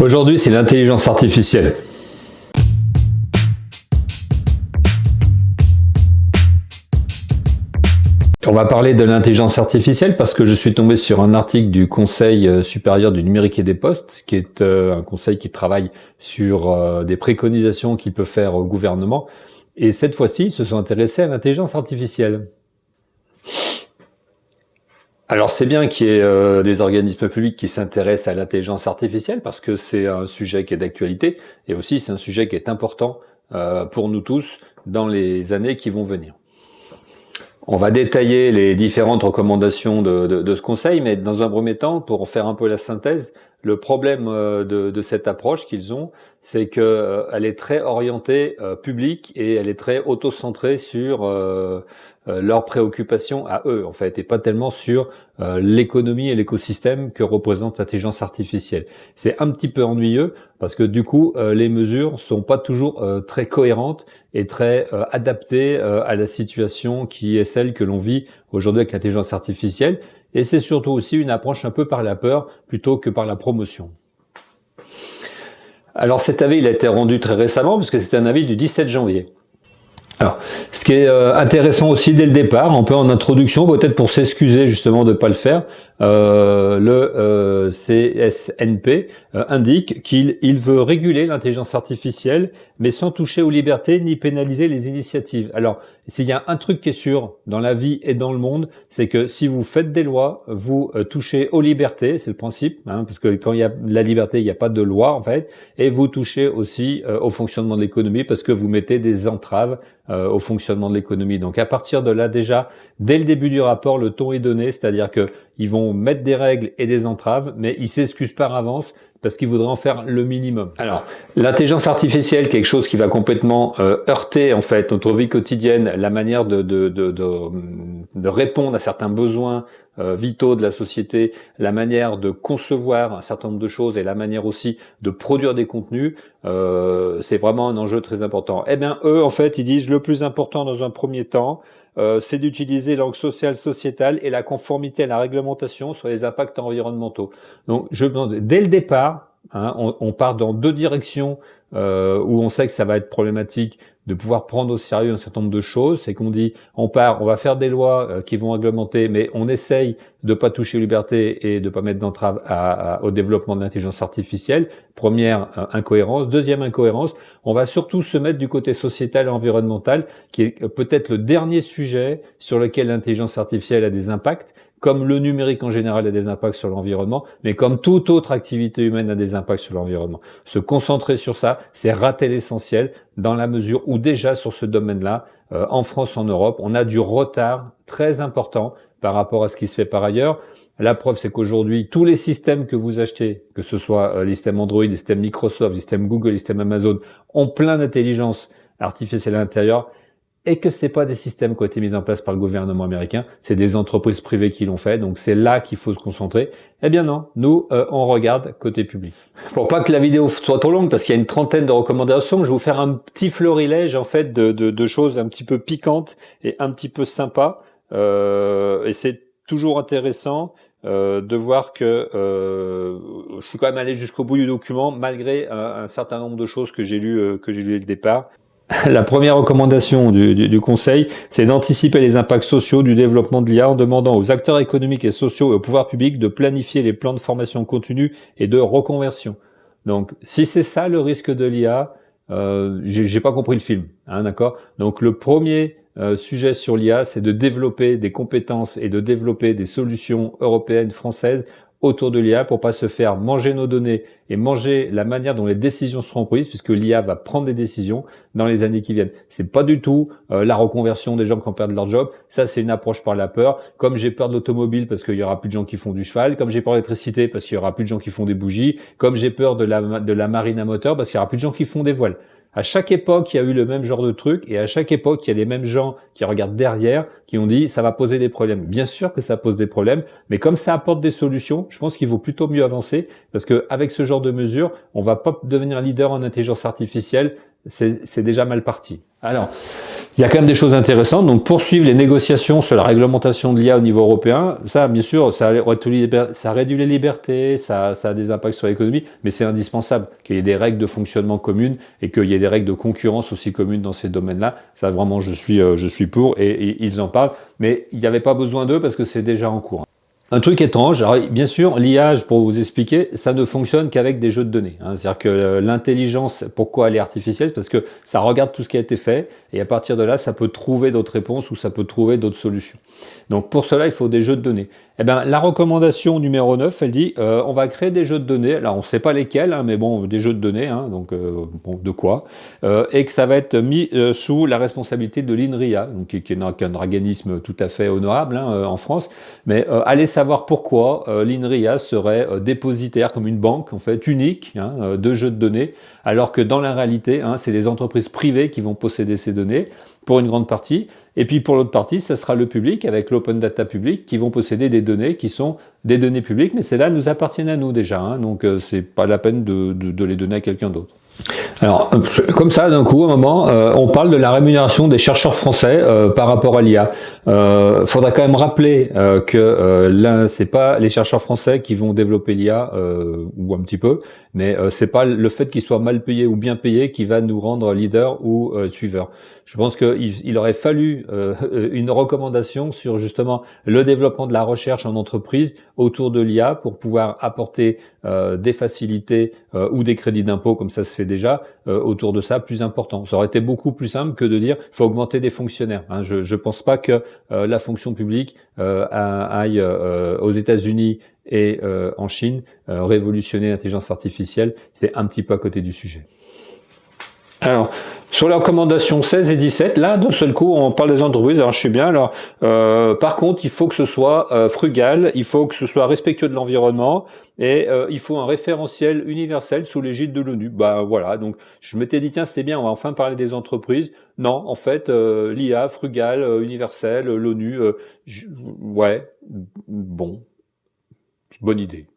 Aujourd'hui, c'est l'intelligence artificielle. On va parler de l'intelligence artificielle parce que je suis tombé sur un article du Conseil supérieur du numérique et des postes, qui est un conseil qui travaille sur des préconisations qu'il peut faire au gouvernement. Et cette fois-ci, ils se sont intéressés à l'intelligence artificielle. Alors c'est bien qu'il y ait des organismes publics qui s'intéressent à l'intelligence artificielle parce que c'est un sujet qui est d'actualité et aussi c'est un sujet qui est important pour nous tous dans les années qui vont venir. On va détailler les différentes recommandations de ce conseil, mais dans un premier temps, pour faire un peu la synthèse, le problème de cette approche qu'ils ont, c'est qu'elle est très orientée publique et elle est très auto-centrée sur leurs préoccupations à eux, en fait, et pas tellement sur l'économie et l'écosystème que représente l'intelligence artificielle. C'est un petit peu ennuyeux parce que du coup, les mesures sont pas toujours très cohérentes et très adaptées à la situation qui est celle que l'on vit aujourd'hui avec l'intelligence artificielle. Et c'est surtout aussi une approche un peu par la peur plutôt que par la promotion. Alors cet avis, il a été rendu très récemment puisque c'est un avis du 17 janvier. Alors, ce qui est intéressant aussi dès le départ, un peu en introduction, peut-être pour s'excuser justement de ne pas le faire, le CSNP indique qu'il veut réguler l'intelligence artificielle, mais sans toucher aux libertés ni pénaliser les initiatives. Alors, s'il y a un truc qui est sûr dans la vie et dans le monde, c'est que si vous faites des lois, vous touchez aux libertés, c'est le principe, parce que quand il y a de la liberté, il n'y a pas de loi en fait, et vous touchez aussi au fonctionnement de l'économie parce que vous mettez des entraves au fonctionnement de l'économie. Donc à partir de là déjà, dès le début du rapport, le ton est donné, c'est-à-dire que ils vont mettre des règles et des entraves, mais ils s'excusent par avance parce qu'ils voudraient en faire le minimum. Alors, l'intelligence artificielle, quelque chose qui va complètement heurter en fait notre vie quotidienne, la manière de répondre à certains besoins vitaux de la société, la manière de concevoir un certain nombre de choses et la manière aussi de produire des contenus, c'est vraiment un enjeu très important. Eh bien, eux, en fait, ils disent le plus important dans un premier temps, c'est d'utiliser langue sociale, sociétale et la conformité à la réglementation sur les impacts environnementaux. Donc, dès le départ, on part dans deux directions où on sait que ça va être problématique de pouvoir prendre au sérieux un certain nombre de choses. C'est qu'on dit, on va faire des lois qui vont réglementer, mais on essaye de pas toucher aux libertés et de pas mettre d'entrave au développement de l'intelligence artificielle. Première incohérence. Deuxième incohérence, on va surtout se mettre du côté sociétal et environnemental, qui est peut-être le dernier sujet sur lequel l'intelligence artificielle a des impacts, comme le numérique en général a des impacts sur l'environnement, mais comme toute autre activité humaine a des impacts sur l'environnement. Se concentrer sur ça, c'est rater l'essentiel dans la mesure où déjà sur ce domaine-là, en France, en Europe, on a du retard très important par rapport à ce qui se fait par ailleurs. La preuve, c'est qu'aujourd'hui, tous les systèmes que vous achetez, que ce soit les systèmes Android, les systèmes Microsoft, les systèmes Google, les systèmes Amazon, ont plein d'intelligence artificielle à l'intérieur, et que c'est pas des systèmes qui ont été mis en place par le gouvernement américain, c'est des entreprises privées qui l'ont fait, donc c'est là qu'il faut se concentrer. Eh bien non, nous, on regarde côté public. Pour pas que la vidéo soit trop longue, parce qu'il y a une trentaine de recommandations, je vais vous faire un petit florilège en fait de choses un petit peu piquantes et un petit peu sympas, et c'est toujours intéressant de voir que je suis quand même allé jusqu'au bout du document, malgré un certain nombre de choses que j'ai lues dès le départ. La première recommandation du Conseil, c'est d'anticiper les impacts sociaux du développement de l'IA en demandant aux acteurs économiques et sociaux et au pouvoir public de planifier les plans de formation continue et de reconversion. Donc, si c'est ça le risque de l'IA, j'ai pas compris le film, d'accord? Donc, le premier sujet sur l'IA, c'est de développer des compétences et de développer des solutions européennes, françaises autour de l'IA pour pas se faire manger nos données et manger la manière dont les décisions seront prises, puisque l'IA va prendre des décisions dans les années qui viennent. C'est pas du tout la reconversion des gens qui ont perdu leur job. Ça, c'est une approche par la peur. Comme j'ai peur de l'automobile parce qu'il y aura plus de gens qui font du cheval, comme j'ai peur de l'électricité parce qu'il y aura plus de gens qui font des bougies, comme j'ai peur de la marine à moteur parce qu'il y aura plus de gens qui font des voiles. À chaque époque, il y a eu le même genre de truc, et à chaque époque, il y a les mêmes gens qui regardent derrière, qui ont dit ça va poser des problèmes. Bien sûr que ça pose des problèmes, mais comme ça apporte des solutions, je pense qu'il vaut plutôt mieux avancer, parce que avec ce genre de mesures, on va pas devenir leader en intelligence artificielle, c'est déjà mal parti. Alors, Il y a quand même des choses intéressantes. Donc, poursuivre les négociations sur la réglementation de l'IA au niveau européen, ça, bien sûr, ça réduit les libertés, ça a des impacts sur l'économie, mais c'est indispensable qu'il y ait des règles de fonctionnement communes et qu'il y ait des règles de concurrence aussi communes dans ces domaines-là. Ça, vraiment, je suis pour et ils en parlent. Mais il n'y avait pas besoin d'eux parce que c'est déjà en cours. Un truc étrange, alors bien sûr, l'IA, pour vous expliquer, ça ne fonctionne qu'avec des jeux de données. C'est-à-dire que l'intelligence, pourquoi elle est artificielle? Parce que ça regarde tout ce qui a été fait, et à partir de là, ça peut trouver d'autres réponses ou ça peut trouver d'autres solutions. Donc pour cela, il faut des jeux de données. Eh bien, la recommandation numéro 9, elle dit on va créer des jeux de données. Alors on ne sait pas lesquels, mais bon, des jeux de données, donc bon, de quoi et que ça va être mis sous la responsabilité de l'INRIA, donc, qui est un organisme tout à fait honorable en France. Mais allez savoir pourquoi l'INRIA serait dépositaire comme une banque en fait unique de jeux de données, alors que dans la réalité, c'est les entreprises privées qui vont posséder ces données pour une grande partie. Et puis pour l'autre partie, ça sera le public avec l'open data public qui vont posséder des données qui sont des données publiques, mais celles-là nous appartiennent à nous déjà, donc c'est pas la peine de les donner à quelqu'un d'autre. Alors, comme ça, d'un coup, à un moment, on parle de la rémunération des chercheurs français par rapport à l'IA. Faudra quand même rappeler que là, c'est pas les chercheurs français qui vont développer l'IA, ou un petit peu, mais c'est pas le fait qu'ils soient mal payés ou bien payés qui va nous rendre leader ou suiveur. Je pense qu'il aurait fallu une recommandation sur justement le développement de la recherche en entreprise autour de l'IA pour pouvoir apporter des facilités ou des crédits d'impôt, comme ça se fait déjà, autour de ça, plus important. Ça aurait été beaucoup plus simple que de dire il faut augmenter des fonctionnaires. Je pense pas que la fonction publique aille aux États-Unis et en Chine révolutionner l'intelligence artificielle. C'est un petit peu à côté du sujet. Alors, sur les recommandations 16 et 17, là, d'un seul coup, on parle des entreprises, alors je sais bien, alors, par contre, il faut que ce soit frugal, il faut que ce soit respectueux de l'environnement, et il faut un référentiel universel sous l'égide de l'ONU. Bah voilà, donc je m'étais dit, tiens, c'est bien, on va enfin parler des entreprises. Non, en fait, l'IA, frugal, universel, l'ONU, ouais, bon, bonne idée.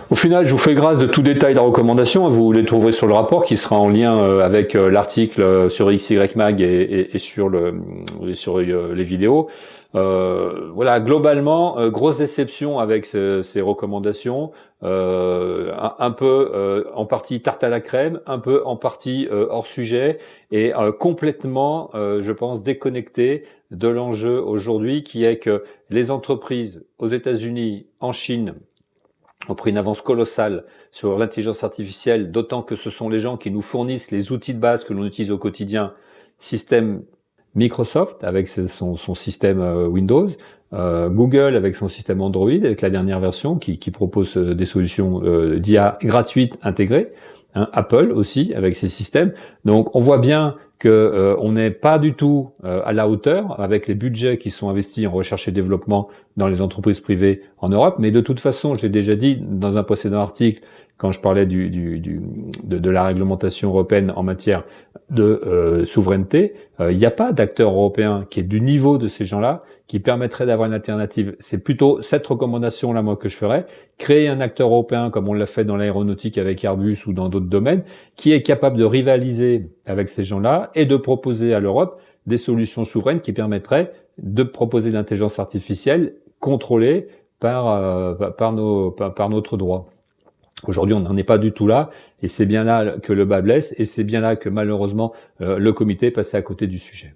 Au final, je vous fais grâce de tout détail de recommandations. Vous les trouverez sur le rapport qui sera en lien avec l'article sur XYMag et sur les vidéos. Voilà, globalement, grosse déception avec ces recommandations. Un peu en partie tarte à la crème, un peu en partie hors sujet et complètement, je pense, déconnecté de l'enjeu aujourd'hui qui est que les entreprises aux États-Unis, en Chine, ont pris une avance colossale sur l'intelligence artificielle, d'autant que ce sont les gens qui nous fournissent les outils de base que l'on utilise au quotidien, système Microsoft avec son système Windows, Google avec son système Android, avec la dernière version qui propose des solutions d'IA gratuites intégrées, Apple aussi avec ses systèmes. Donc on voit bien que on n'est pas du tout à la hauteur avec les budgets qui sont investis en recherche et développement dans les entreprises privées en Europe. Mais de toute façon, j'ai déjà dit dans un précédent article, quand je parlais de la réglementation européenne en matière de souveraineté, il n'y a pas d'acteur européen qui est du niveau de ces gens-là qui permettrait d'avoir une alternative. C'est plutôt cette recommandation-là, moi, que je ferais. Créer un acteur européen, comme on l'a fait dans l'aéronautique avec Airbus ou dans d'autres domaines, qui est capable de rivaliser avec ces gens-là et de proposer à l'Europe des solutions souveraines qui permettraient de proposer de l'intelligence artificielle contrôlée par notre droit. Aujourd'hui, on n'en est pas du tout là, et c'est bien là que le bât blesse, et c'est bien là que malheureusement le comité est passé à côté du sujet.